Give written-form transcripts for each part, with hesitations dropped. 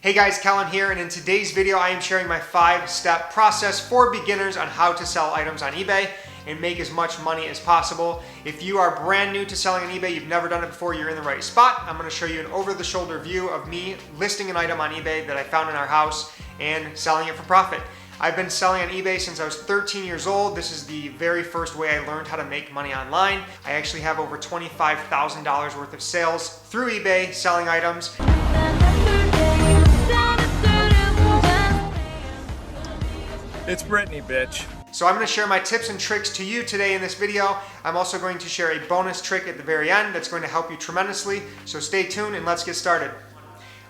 Hey guys, Kellen here, and in today's video I am sharing my 5-step process for beginners on how to sell items on eBay and make as much money as possible. If you are brand new to selling on eBay, you've never done it before, you're in the right spot. I'm going to show you an over-the-shoulder view of me listing an item on eBay that I found in our house and selling it for profit. I've been selling on eBay since I was 13 years old. This is the very first way I learned how to make money online. I actually have over $25,000 worth of sales through eBay selling items. It's Brittany, bitch. So I'm going to share my tips and tricks to you today in this video. I'm also going to share a bonus trick at the very end that's going to help you tremendously. So stay tuned and let's get started.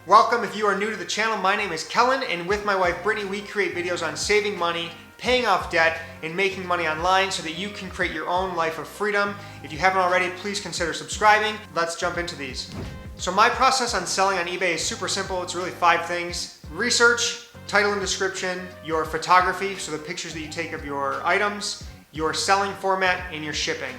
Welcome if you are new to the channel. My name is Kellen, and with my wife Brittany, we create videos on saving money, paying off debt, and making money online so that you can create your own life of freedom. If you haven't already, please consider subscribing. Let's jump into these. So my process on selling on eBay is super simple. It's really 5 things. Research, title and description, your photography, so the pictures that you take of your items, your selling format, and your shipping.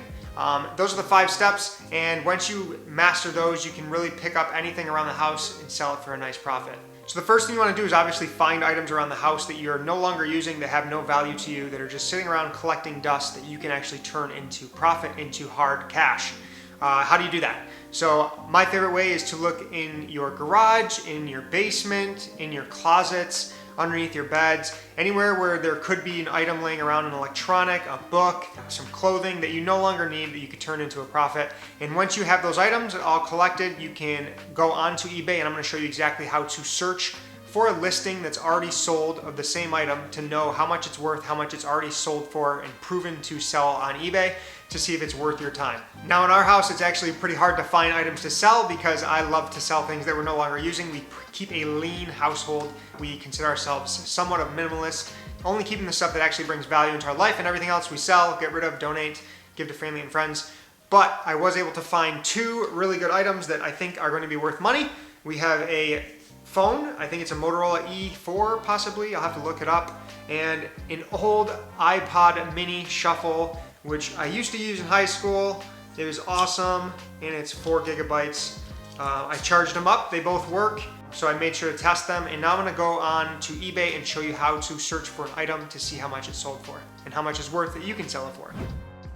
Those are the 5 steps, and once you master those, you can really pick up anything around the house and sell it for a nice profit. So the first thing you want to do is obviously find items around the house that you're no longer using, that have no value to you, that are just sitting around collecting dust that you can actually turn into profit, into hard cash. How do you do that? So my favorite way is to look in your garage, in your basement, in your closets, underneath your beds, anywhere where there could be an item laying around, an electronic, a book, some clothing that you no longer need that you could turn into a profit. And once you have those items all collected, you can go onto eBay, and I'm going to show you exactly how to search for a listing that's already sold of the same item to know how much it's worth, how much it's already sold for and proven to sell on eBay, to see if it's worth your time. Now in our house, it's actually pretty hard to find items to sell because I love to sell things that we're no longer using. We keep a lean household. We consider ourselves somewhat of minimalist, only keeping the stuff that actually brings value into our life, and everything else we sell, get rid of, donate, give to family and friends. But I was able to find 2 really good items that I think are going to be worth money. We have a phone, I think it's a Motorola E4 possibly, I'll have to look it up, and an old iPod mini shuffle, which I used to use in high school. It was awesome, and it's 4 gigabytes. I charged them up, they both work, so I made sure to test them, and now I'm gonna go on to eBay and show you how to search for an item to see how much it's sold for, and how much it's worth that you can sell it for.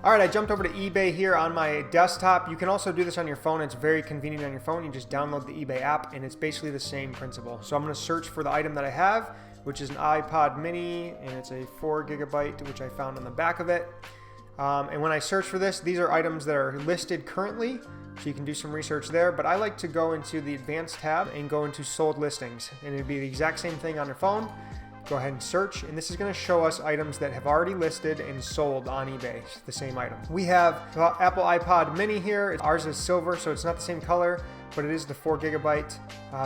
All right, I jumped over to eBay here on my desktop. You can also do this on your phone. It's very convenient on your phone. You just download the eBay app, and it's basically the same principle. So I'm gonna search for the item that I have, which is an iPod mini, and it's a 4 gigabyte, which I found on the back of it. And when I search for this, these are items that are listed currently, so you can do some research there. But I like to go into the advanced tab and go into sold listings, and it'd be the exact same thing on your phone. Go ahead and search, and this is going to show us items that have already listed and sold on eBay, the same item. We have Apple iPod mini here. Ours is silver, so it's not the same color, but it is the 4 gigabyte.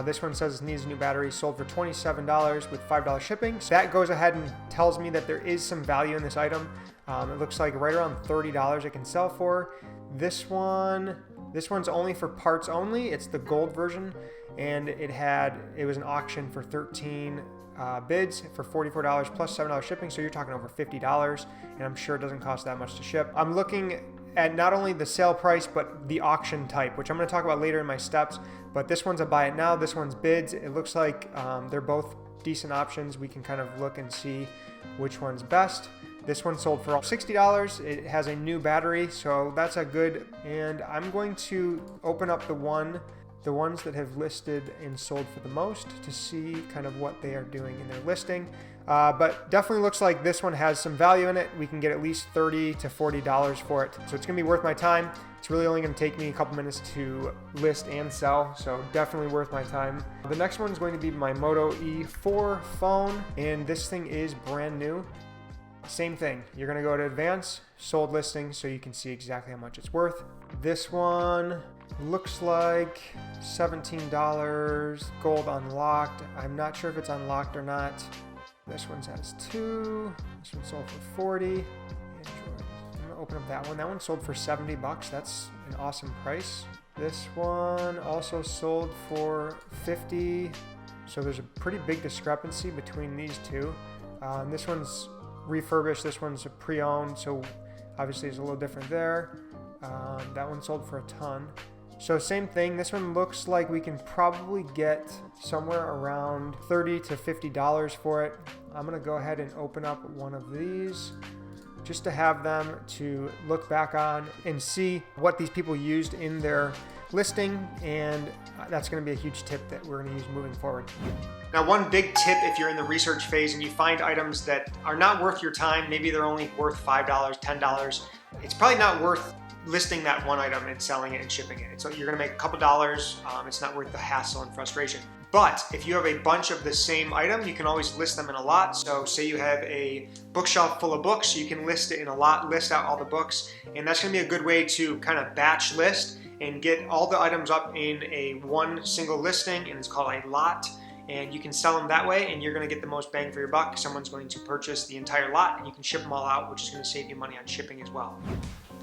This one says it needs a new battery, sold for $27 with $5 shipping. So that goes ahead and tells me that there is some value in this item. It looks like right around $30 it can sell for. This one's only for parts only. It's the gold version, and it was an auction for 13 bids for $44 plus $7 shipping, so you're talking over $50, and I'm sure it doesn't cost that much to ship. I'm looking at not only the sale price, but the auction type, which I'm going to talk about later in my steps, but this one's a buy it now, this one's bids. It looks like they're both decent options. We can kind of look and see which one's best. This one sold for $60. It has a new battery, so that's a good, and I'm going to open up the ones that have listed and sold for the most to see kind of what they are doing in their listing. But definitely looks like this one has some value in it. We can get at least $30 to $40 for it. So it's gonna be worth my time. It's really only gonna take me a couple minutes to list and sell, so definitely worth my time. The next one is going to be my Moto E4 phone, and this thing is brand new. Same thing, you're gonna go to advanced, sold listings, so you can see exactly how much it's worth. This one looks like $17, gold unlocked. I'm not sure if it's unlocked or not. This one has 2. This one sold for 40. Android. I'm gonna open up that one. That one sold for $70. That's an awesome price. This one also sold for 50. So there's a pretty big discrepancy between these two. This one's refurbished. This one's a pre-owned, so obviously it's a little different there. That one sold for a ton. So same thing, this one looks like we can probably get somewhere around $30 to $50 for it. I'm gonna go ahead and open up one of these just to have them to look back on and see what these people used in their listing, and that's going to be a huge tip that we're going to use moving forward. Now, one big tip if you're in the research phase and you find items that are not worth your time, maybe they're only worth $5, $10, it's probably not worth listing that one item and selling it and shipping it. So you're going to make a couple dollars. It's not worth the hassle and frustration. But if you have a bunch of the same item, you can always list them in a lot. So say you have a bookshelf full of books, you can list it in a lot, list out all the books, and that's going to be a good way to kind of batch list and get all the items up in a one single listing, and it's called a lot. And you can sell them that way, and you're going to get the most bang for your buck. Someone's going to purchase the entire lot, and you can ship them all out, which is going to save you money on shipping as well.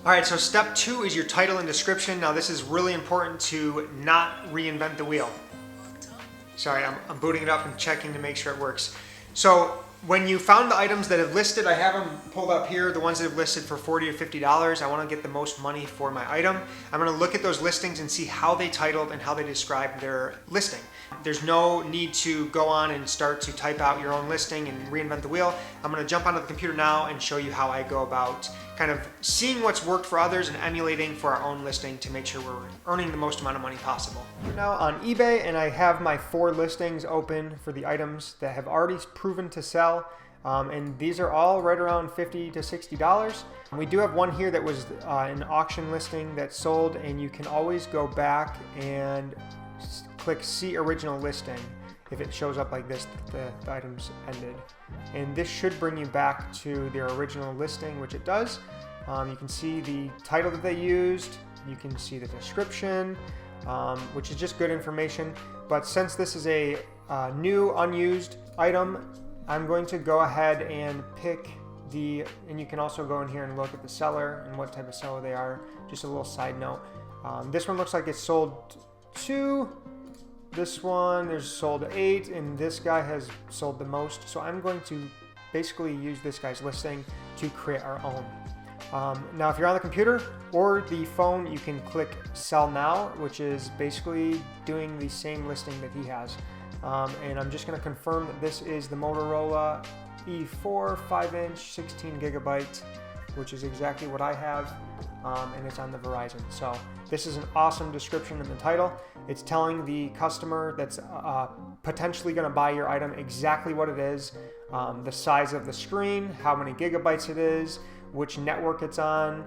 All right, so step 2 is your title and description. Now this is really important to not reinvent the wheel. Sorry, I'm booting it up and checking to make sure it works. So when you found the items that have listed, I have them pulled up here, the ones that have listed for $40 to $50. I want to get the most money for my item. I'm going to look at those listings and see how they titled and how they described their listing. There's no need to go on and start to type out your own listing and reinvent the wheel. I'm going to jump onto the computer now and show you how I go about kind of seeing what's worked for others and emulating for our own listing to make sure we're earning the most amount of money possible. We're now on eBay, and I have my 4 listings open for the items that have already proven to sell. And these are all right around $50 to $60. We do have one here that was an auction listing that sold, and you can always go back and click see original listing if it shows up like this, that the item's ended. And this should bring you back to their original listing, which it does. You can see the title that they used, you can see the description, which is just good information. But since this is a new unused item, I'm going to go ahead and pick and you can also go in here and look at the seller and what type of seller they are. Just a little side note. This one looks like it's sold 2. This one, there's sold 8, and this guy has sold the most. So I'm going to basically use this guy's listing to create our own. Now, if you're on the computer or the phone, you can click Sell Now, which is basically doing the same listing that he has. And I'm just going to confirm that this is the Motorola E4 5-inch 16 gigabyte, which is exactly what I have, and it's on the Verizon. So this is an awesome description in the title. It's telling the customer that's potentially going to buy your item exactly what it is, the size of the screen, how many gigabytes it is, which network it's on,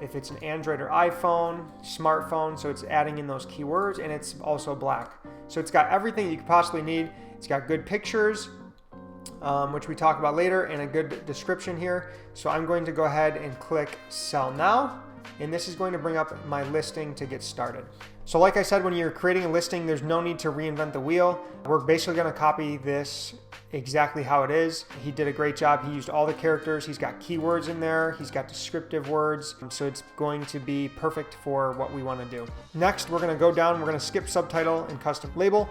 if it's an Android or iPhone, smartphone, so it's adding in those keywords, and it's also black. So it's got everything you could possibly need. It's got good pictures, which we talk about later, and a good description here. So I'm going to go ahead and click Sell Now, and this is going to bring up my listing to get started. So like I said, when you're creating a listing, there's no need to reinvent the wheel. We're basically going to copy this exactly how it is. He did a great job. He used all the characters. He's got keywords in there. He's got descriptive words. So it's going to be perfect for what we want to do. Next, we're going to go down. We're going to skip subtitle and custom label.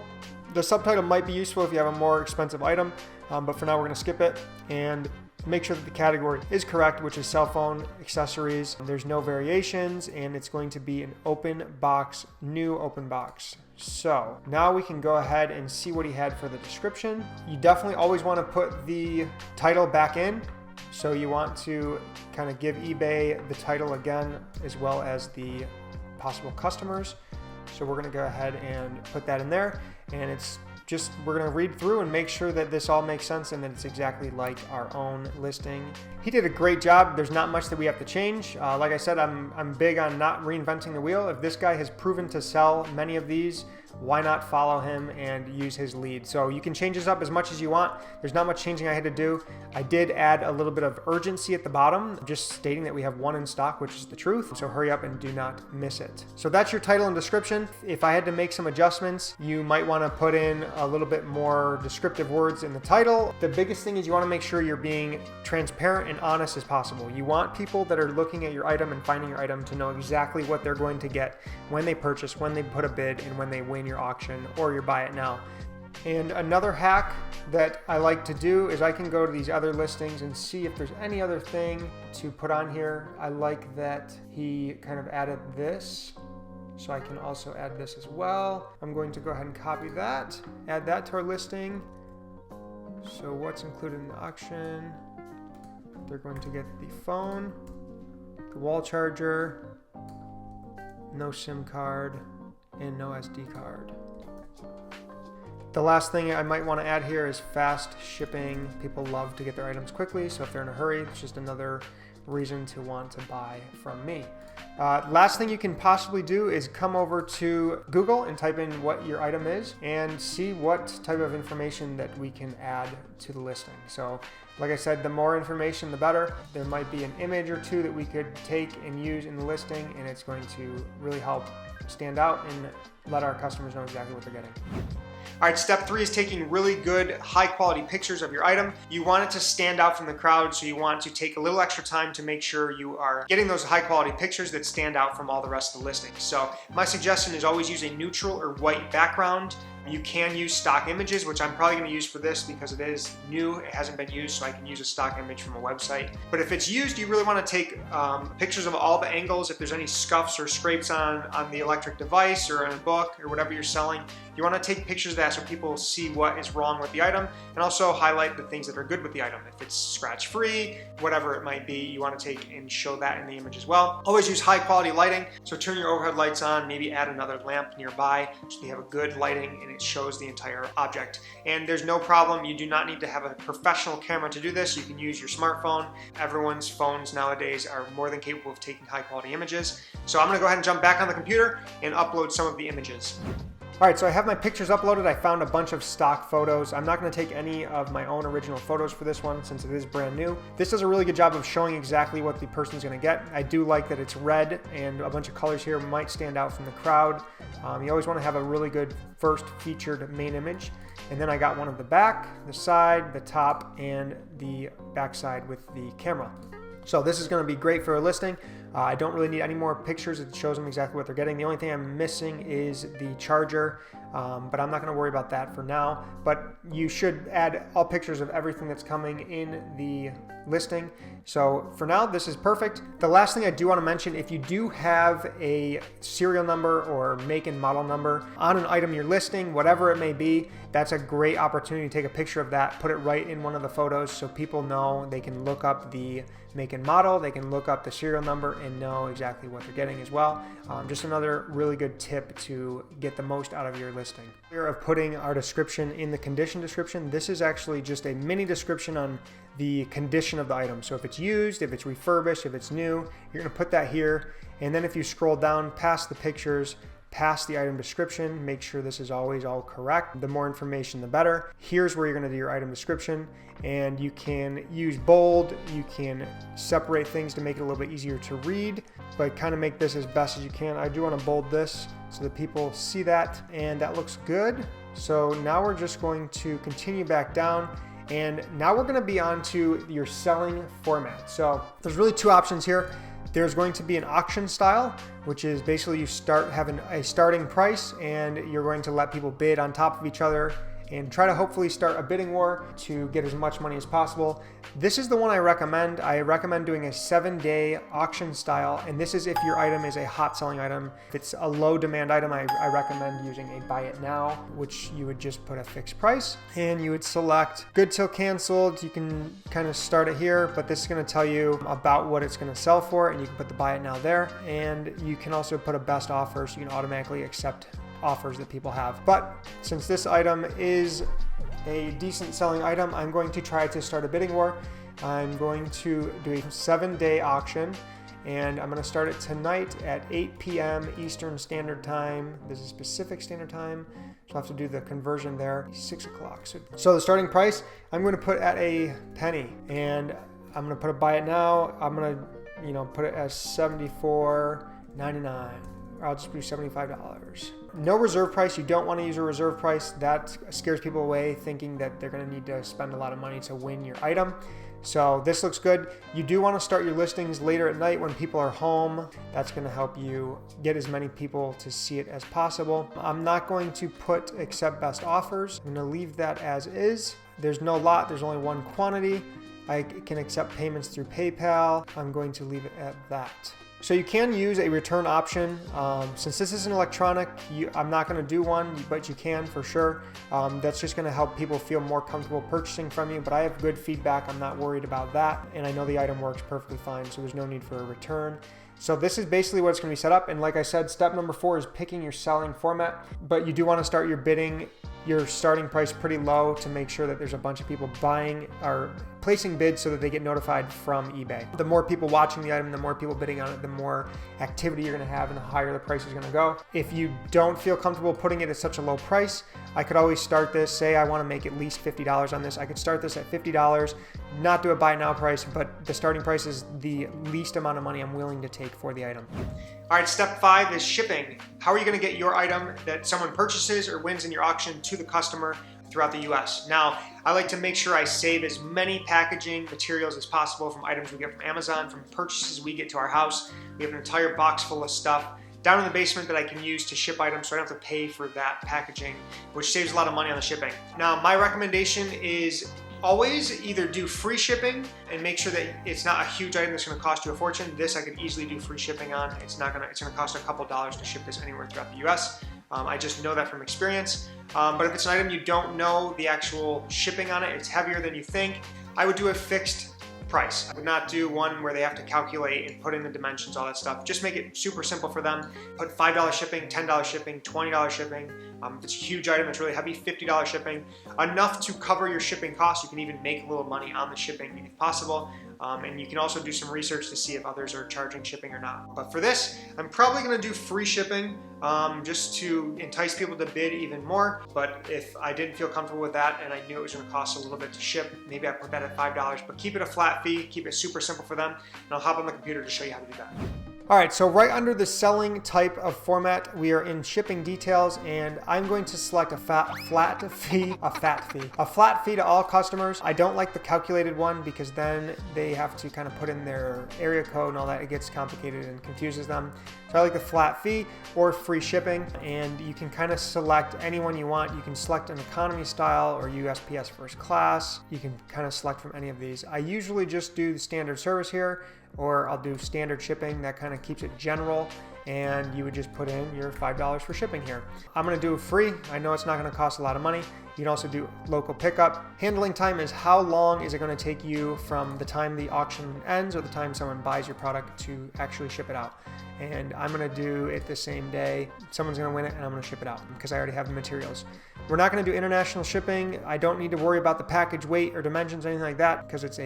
The subtitle might be useful if you have a more expensive item, but for now we're going to skip it and make sure that the category is correct, which is cell phone accessories. There's no variations, and it's going to be an open box, new open box. So now we can go ahead and see what he had for the description. You definitely always want to put the title back in. So you want to kind of give eBay the title again, as well as the possible customers. So we're going to go ahead and put that in there, and it's just, we're going to read through and make sure that this all makes sense and that it's exactly like our own listing. He did a great job. There's not much that we have to change. Like I said, I'm big on not reinventing the wheel. If this guy has proven to sell many of these, why not follow him and use his lead? So you can change this up as much as you want. There's not much changing I had to do. I did add a little bit of urgency at the bottom, just stating that we have one in stock, which is the truth. So hurry up and do not miss it. So that's your title and description. If I had to make some adjustments, you might want to put in a little bit more descriptive words in the title. The biggest thing is you want to make sure you're being transparent and honest as possible. You want people that are looking at your item and finding your item to know exactly what they're going to get when they purchase, when they put a bid, and when they win your auction or your buy it now. And another hack that I like to do is I can go to these other listings and see if there's any other thing to put on here. I like that he kind of added this. So I can also add this as well. I'm going to go ahead and copy that, add that to our listing. So what's included in the auction? They're going to get the phone, the wall charger, no SIM card, and no SD card. The last thing I might want to add here is fast shipping. People love to get their items quickly, so if they're in a hurry, it's just another reason to want to buy from me. Last thing you can possibly do is come over to Google and type in what your item is and see what type of information that we can add to the listing. So like I said, the more information, the better. There might be an image or two that we could take and use in the listing, and it's going to really help stand out and let our customers know exactly what they're getting. All right, step 3 is taking really good, high quality pictures of your item. You want it to stand out from the crowd, so you want to take a little extra time to make sure you are getting those high quality pictures that stand out from all the rest of the listing. So my suggestion is always use a neutral or white background. You can use stock images, which I'm probably going to use for this because it is new, it hasn't been used, so I can use a stock image from a website. But if it's used, you really want to take pictures of all the angles. If there's any scuffs or scrapes on the electric device or in a book or whatever you're selling, you want to take pictures of that so people see what is wrong with the item, and also highlight the things that are good with the item. If it's scratch-free, whatever it might be, you want to take and show that in the image as well. Always use high quality lighting, so turn your overhead lights on, maybe add another lamp nearby so you have a good lighting and it shows the entire object. And there's no problem, you do not need to have a professional camera to do this. You can use your smartphone. Everyone's phones nowadays are more than capable of taking high quality images. So I'm going to go ahead and jump back on the computer and upload some of the images. All right, so I have my pictures uploaded. I found a bunch of stock photos. I'm not going to take any of my own original photos for this one since it is brand new. This does a really good job of showing exactly what the person's going to get. I do like that it's red and a bunch of colors here might stand out from the crowd. You always want to have a really good first featured main image. And then I got one of the back, the side, the top, and the back side with the camera. So this is going to be great for a listing. I don't really need any more pictures. It shows them exactly what they're getting. The only thing I'm missing is the charger, but I'm not going to worry about that for now. But you should add all pictures of everything that's coming in the listing. So for now, this is perfect. The last thing I do want to mention, if you do have a serial number or make and model number on an item you're listing, whatever it may be, that's a great opportunity to take a picture of that, put it right in one of the photos so people know. They can look up the make and model, they can look up the serial number and know exactly what they're getting as well. Just another really good tip to get the most out of your listing. Here of putting our description in the condition description. This is actually just a mini description on the condition of the item. So if it's used, if it's refurbished, if it's new, you're going to put that here. And then if you scroll down past the pictures, past the item description, make sure this is always all correct. The more information, the better. Here's where you're going to do your item description, and you can use bold, you can separate things to make it a little bit easier to read, but kind of make this as best as you can. I do want to bold this so that people see that, and that looks good. So now we're just going to continue back down, and now we're going to be on to your selling format. So there's really two options here. There's going to be an auction style, which is basically you start having a starting price and you're going to let people bid on top of each other and try to hopefully start a bidding war to get as much money as possible. This is the one I recommend. I recommend doing a 7-day auction style, and this is if your item is a hot selling item. If it's a low demand item, I recommend using a buy it now, which you would just put a fixed price and you would select good till canceled. You can kind of start it here, but this is gonna tell you about what it's gonna sell for, and you can put the buy it now there. And you can also put a best offer so you can automatically accept offers that people have. But since this item is a decent selling item, I'm going to try to start a bidding war. I'm going to do a 7-day auction, and I'm going to start it tonight at 8 p.m. Eastern Standard Time. This is Pacific Standard Time, so I'll have to do the conversion there. 6 o'clock. So the starting price, I'm going to put at a penny, and I'm going to put a buy it now. I'm going to, put it as $74.99. I'll just do $75. No reserve price. You don't want to use a reserve price. That scares people away, thinking that they're going to need to spend a lot of money to win your item. So this looks good. You do want to start your listings later at night when people are home. That's going to help you get as many people to see it as possible. I'm not going to put accept best offers. I'm going to leave that as is. There's no lot. There's only one quantity. I can accept payments through PayPal. I'm going to leave it at that. So you can use a return option. Since this isn't electronic, I'm not going to do one, but you can for sure. That's just going to help people feel more comfortable purchasing from you, but I have good feedback. I'm not worried about that, and I know the item works perfectly fine, so there's no need for a return. So this is basically what it's going to be set up, and like I said, step number 4 is picking your selling format, but you do want to start your bidding, your starting price pretty low to make sure that there's a bunch of people buying or placing bids so that they get notified from eBay. The more people watching the item, the more people bidding on it, the more activity you're going to have and the higher the price is going to go. If you don't feel comfortable putting it at such a low price, I could always start this, say I want to make at least $50 on this. I could start this at $50, not do a buy now price, but the starting price is the least amount of money I'm willing to take for the item. All right, step 5 is shipping. How are you going to get your item that someone purchases or wins in your auction to the customer throughout the US? Now, I like to make sure I save as many packaging materials as possible from items we get from Amazon, from purchases we get to our house. We have an entire box full of stuff down in the basement that I can use to ship items so I don't have to pay for that packaging, which saves a lot of money on the shipping. Now, my recommendation is always either do free shipping and make sure that it's not a huge item that's going to cost you a fortune. This I could easily do free shipping on. It's going to cost a couple dollars to ship this anywhere throughout the US. I just know that from experience. But if it's an item you don't know the actual shipping on it, it's heavier than you think, I would do a fixed price. I would not do one where they have to calculate and put in the dimensions, all that stuff. Just make it super simple for them. Put $5 shipping, $10 shipping, $20 shipping. If it's a huge item that's really heavy, $50 shipping. Enough to cover your shipping costs. You can even make a little money on the shipping if possible. And you can also do some research to see if others are charging shipping or not. But for this, I'm probably gonna do free shipping just to entice people to bid even more. But if I didn't feel comfortable with that and I knew it was gonna cost a little bit to ship, maybe I put that at $5, but keep it a flat fee, keep it super simple for them, and I'll hop on the computer to show you how to do that. All right, so right under the selling type of format, we are in shipping details, and I'm going to select a flat fee to all customers. I don't like the calculated one because then they have to kind of put in their area code and all that. It gets complicated and confuses them. So I like the flat fee or free shipping, and you can kind of select anyone you want. You can select an economy style or USPS first class. You can kind of select from any of these. I usually just do the standard service here, or I'll do standard shipping. That kind of keeps it general, and you would just put in your $5 for shipping here. I'm gonna do free. I know it's not gonna cost a lot of money. You can also do local pickup. Handling time is how long is it gonna take you from the time the auction ends or the time someone buys your product to actually ship it out. And I'm gonna do it the same day. Someone's gonna win it and I'm gonna ship it out because I already have the materials. We're not gonna do international shipping. I don't need to worry about the package weight or dimensions or anything like that because it's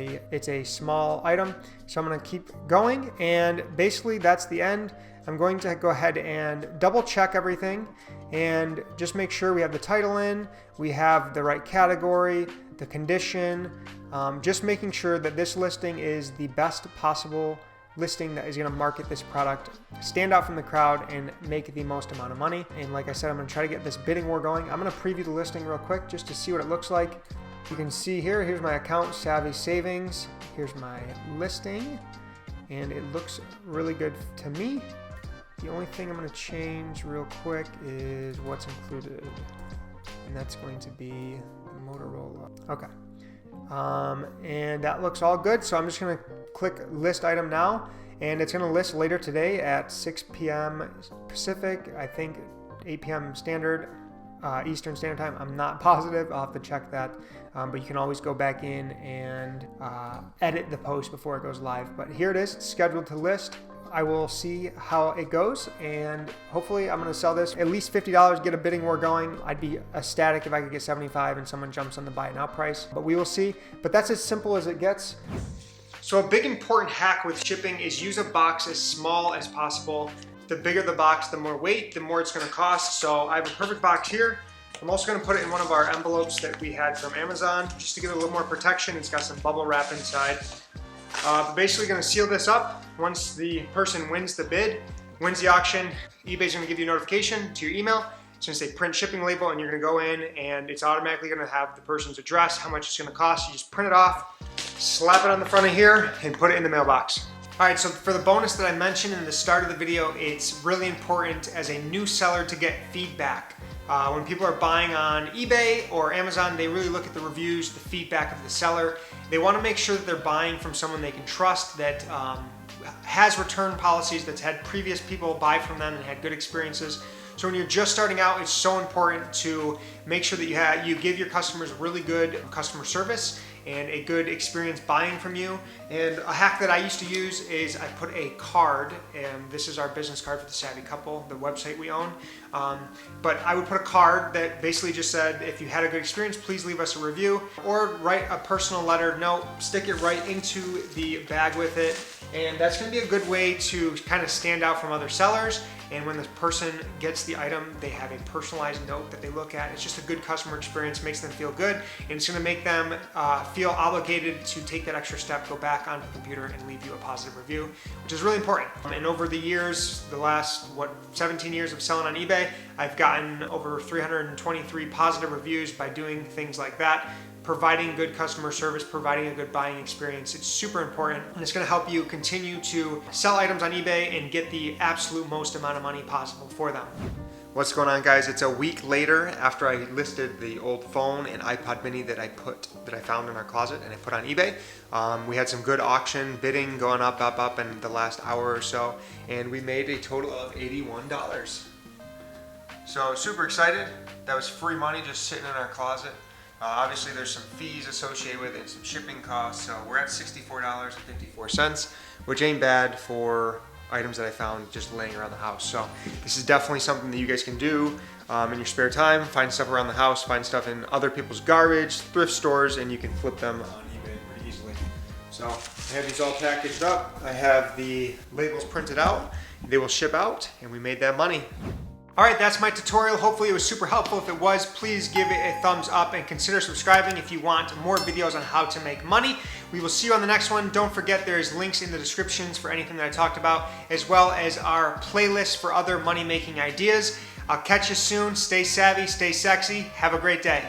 a small item. So I'm gonna keep going, and basically that's the end. I'm going to go ahead and double check everything and just make sure we have the title in, we have the right category, the condition, just making sure that this listing is the best possible listing that is going to market this product, stand out from the crowd, and make the most amount of money. And like I said, I'm going to try to get this bidding war going. I'm going to preview the listing real quick just to see what it looks like. You can see here's my account, Savvy Savings. Here's my listing, and it looks really good to me. The only thing I'm going to change real quick is what's included, and that's going to be the Motorola. Okay. And that looks all good. So I'm just going to click list item now, and it's going to list later today at 6 p.m. Pacific, I think 8 p.m. Standard, Eastern Standard Time. I'm not positive. I'll have to check that. But you can always go back in and edit the post before it goes live. But here it is, it's scheduled to list. I will see how it goes, and hopefully I'm going to sell this at least $50, get a bidding war going. I'd be ecstatic if I could get 75 and someone jumps on the buy it now price, but we will see. But that's as simple as it gets. So a big important hack with shipping is use a box as small as possible. The bigger the box, the more weight, the more it's going to cost. So I have a perfect box here. I'm also going to put it in one of our envelopes that we had from Amazon just to give it a little more protection. It's got some bubble wrap inside. But basically going to seal this up. Once the person wins the bid, wins the auction, eBay's going to give you a notification to your email. It's going to say print shipping label, and you're going to go in and it's automatically going to have the person's address, how much it's going to cost. You just print it off, slap it on the front of here, and put it in the mailbox. All right, so for the bonus that I mentioned in the start of the video, it's really important as a new seller to get feedback. When people are buying on eBay or Amazon, they really look at the reviews, the feedback of the seller. They want to make sure that they're buying from someone they can trust, that has return policies, that's had previous people buy from them and had good experiences. So when you're just starting out, it's so important to make sure that you give your customers really good customer service and a good experience buying from you. And a hack that I used to use is I put a card, and this is our business card for the Savvy Couple, the website we own. But I would put a card that basically just said, if you had a good experience, please leave us a review, or write a personal letter note, stick it right into the bag with it. And that's gonna be a good way to kind of stand out from other sellers. And when the person gets the item, they have a personalized note that they look at. It's just a good customer experience, makes them feel good, and it's gonna make them feel obligated to take that extra step, go back on the computer and leave you a positive review, which is really important. And over the years, the last, 17 years of selling on eBay, I've gotten over 323 positive reviews by doing things like that. Providing good customer service, providing a good buying experience. It's super important, and it's gonna help you continue to sell items on eBay and get the absolute most amount of money possible for them. What's going on, guys? It's a week later after I listed the old phone and iPod mini that I found in our closet and I put on eBay. We had some good auction bidding going up in the last hour or so, and we made a total of $81. So super excited. That was free money just sitting in our closet. Obviously there's some fees associated with it, some shipping costs, so we're at $64.54, which ain't bad for items that I found just laying around the house. So this is definitely something that you guys can do in your spare time. Find stuff around the house, find stuff in other people's garbage, thrift stores, and you can flip them on eBay pretty easily. So I have these all packaged up. I have the labels printed out. They will ship out, and we made that money. All right, that's my tutorial. Hopefully it was super helpful. If it was, please give it a thumbs up and consider subscribing if you want more videos on how to make money. We will see you on the next one. Don't forget there's links in the descriptions for anything that I talked about, as well as our playlist for other money-making ideas. I'll catch you soon. Stay savvy, stay sexy. Have a great day.